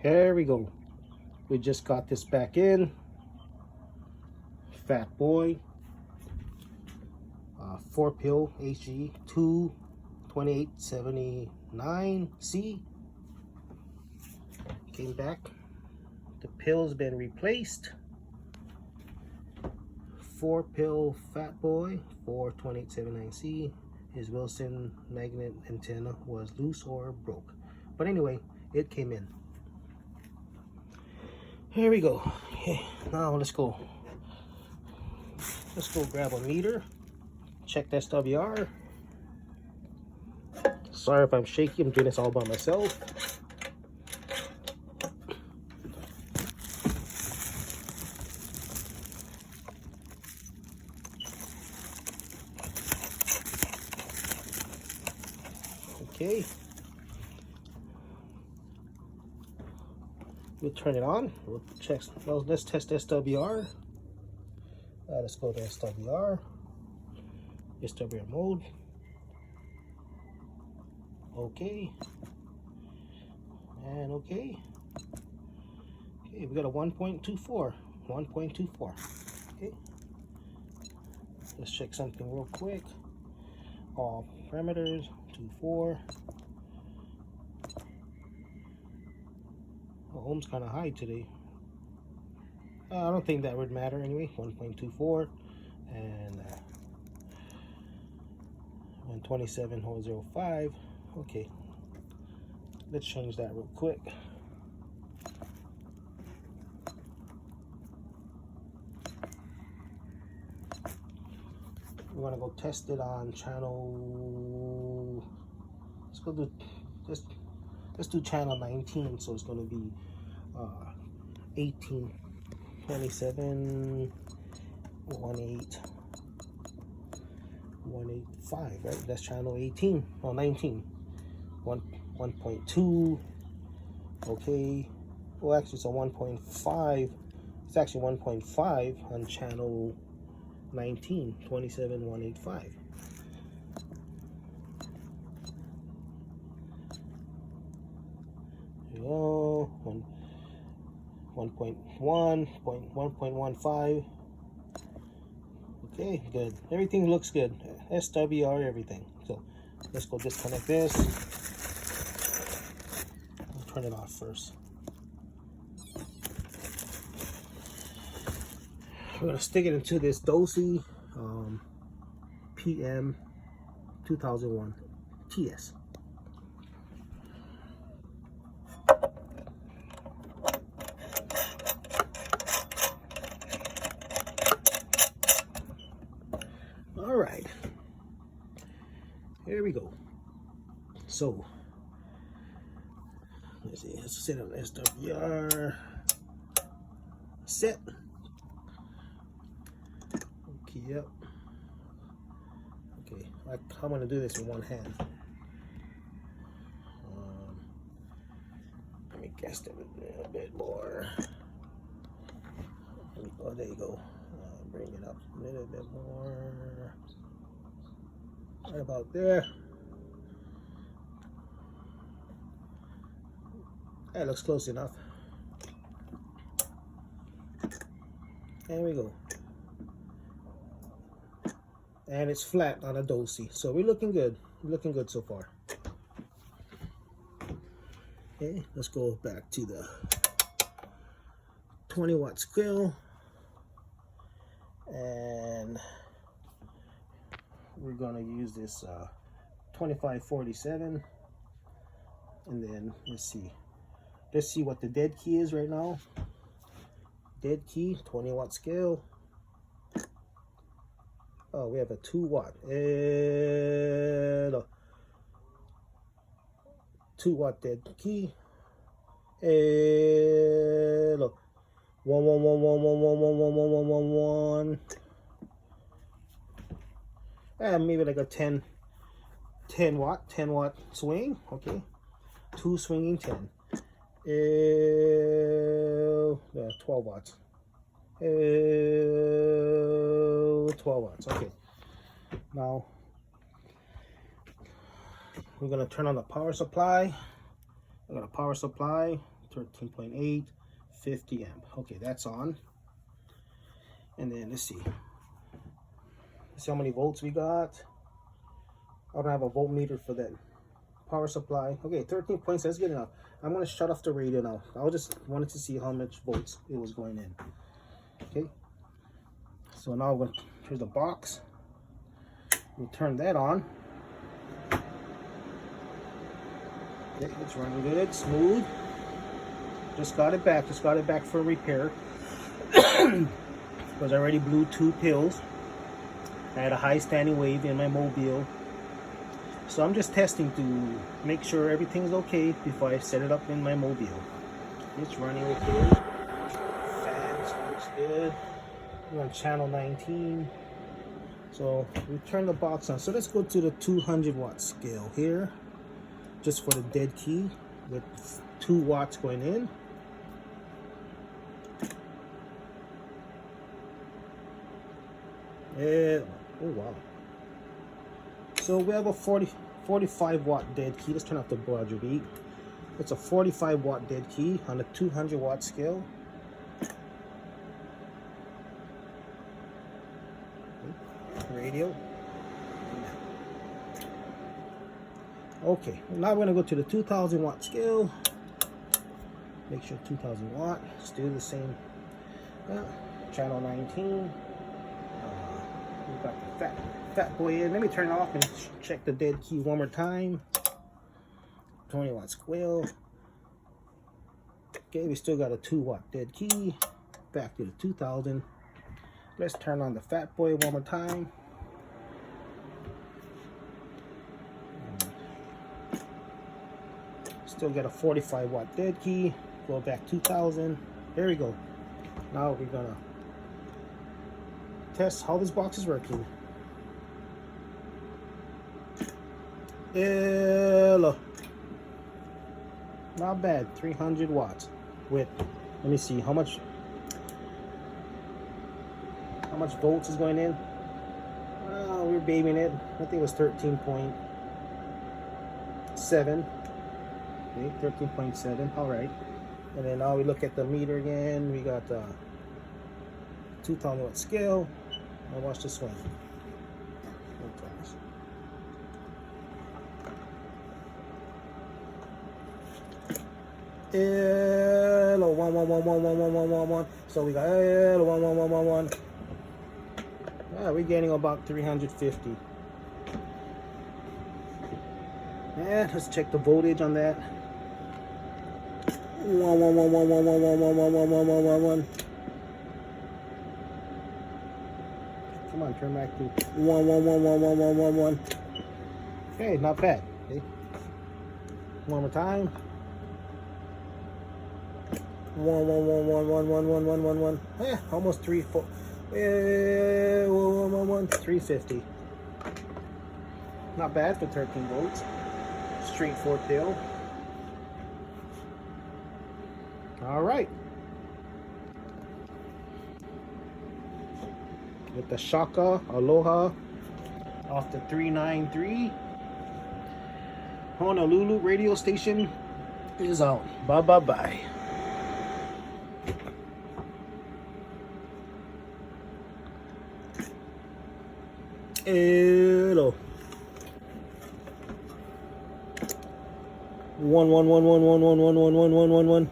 Here we go. We just got this back in. Fat Boy. 4-pill HG 22879C. Came back. The pill's been replaced. 4-pill Fat Boy 42879C. His Wilson magnet antenna was loose or broke. But anyway, it came in. Here we go. Okay, now let's go. Let's go grab a meter. Check the SWR. Sorry if I'm shaky, I'm doing this all by myself. Okay. We'll turn it on. We'll check. Well, let's test SWR. Let's go to SWR. SWR mode. Okay. And okay. Okay, we got a 1.24. 1.24. Okay. Let's check something real quick. All parameters. 24. Ohm's kind of high today. I don't think that would matter anyway. 1.24 and 127.05. Okay, let's change that real quick. We're gonna go test it on channel. Let's go do let's do channel 19. So it's gonna be 18, 27, 185, right? That's channel 18. Oh, 19. 1.2. Okay. Well, actually, it's a 1.5. It's actually 1.5 on channel 19, 27, 185. Oh, 1.15. Okay, good. Everything looks good. SWR, everything. So let's go disconnect this. I'll turn it off first. We're gonna stick it into this Dosey PM 2001 TS. All right, here we go. So let's see, let's set up SWR set. Okay, yep. Okay, I'm gonna do this in one hand. Let me cast it a bit more. Oh, there you go. Bring it up a little bit more. Right about there. That looks close enough. There we go. And it's flat on a Dosey. So we're looking good. We're looking good so far. Okay, let's go back to the 20-watt scale. And we're gonna use this 2547, and then let's see what the dead key is right now. Dead key, 20-watt scale. Oh, we have a 2-watt. 2-watt dead key. Look. 1. And maybe like a 10 watt swing. Okay, 2 swinging 10. 12 watts. 12 watts. Okay, now we're gonna turn on the power supply. I got a power supply 13.8, 50 amp. Okay, that's on. And then let's see how many volts we got. I don't have a voltmeter for that power supply. Okay, 13 points, that's good enough. I'm going to shut off the radio now. I just wanted to see how much volts it was going in. Okay, so now we're going to, here's the box. We'll turn that on. Okay, it's running good, smooth. Just got it back for repair. Because I already blew 2 pills. I had a high standing wave in my mobile. So I'm just testing to make sure everything's okay before I set it up in my mobile. It's running okay. Fans looks good. We're on channel 19. So we turn the box on. So let's go to the 200 watt scale here. Just for the dead key with 2 watts going in. Yeah, oh wow. So we have a 45 watt dead key. Let's turn off the Roger beat. It's a 45 watt dead key on a 200 watt scale. Radio. Okay, now we're gonna go to the 2000 watt scale. Make sure 2000 watt. Still the same. Channel 19. We got the FatBoy in. Let me turn it off and check the dead key one more time. 20 watt scale. Okay, we still got a 2 watt dead key. Back to the 2000. Let's turn on the FatBoy one more time. Still got a 45 watt dead key. Go back 2000. There we go. Now we're gonna test how this box is working. Hello. Not bad. 300 watts. With, let me see how much volts is going in. We're babying it. I think it was 13.7. Okay, 13.7. All right. And then now we look at the meter again. We got 2,000 watt scale. Now watch the swing. Hello, 1. So we got hello, 1. Yeah, we're getting about 350. Yeah, let's check the voltage on that. 1. Come on, turn back to 1. Okay, not bad. Okay. One more time. 1. Yeah, almost 350. 350. Not bad for 13 volts. Straight 4 pill. All right. With the Shaka Aloha off the 393. Honolulu radio station is out. Bye. Hello. 1.